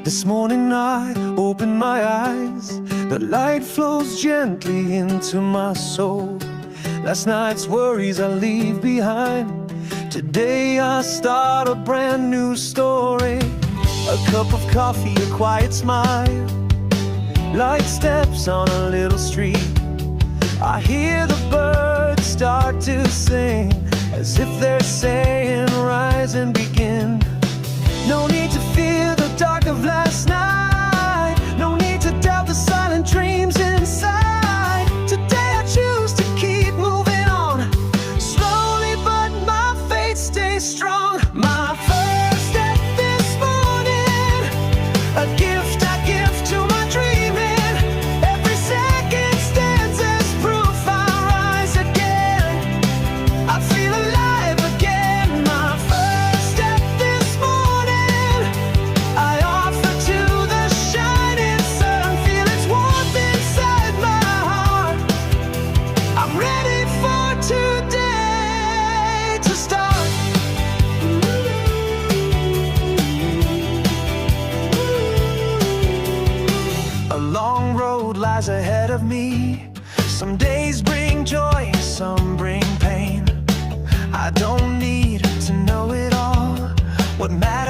This morning I open my eyes, the light flows gently into my soul. Last night's worries I leave behind. Today I start a brand new story. A cup of coffee, a quiet smile, light steps on a little street. I hear the birds start to sing, as if they're saying, rise and begin. No need to fear the dark of last night, no need to doubt the silent dreams inside. Today I choose to keep moving on, slowly but my faith stays strong. My first step this morning, a gift I give to my dreaming. Every second stands as proof I rise again. I feel alive again. My first step this morning, I offer to the shining sun. Feel its warmth inside my heart. I'm ready for today to start. A long road lies ahead of me. Some days bring joy, some bring pain. I don't need to know it all. What matters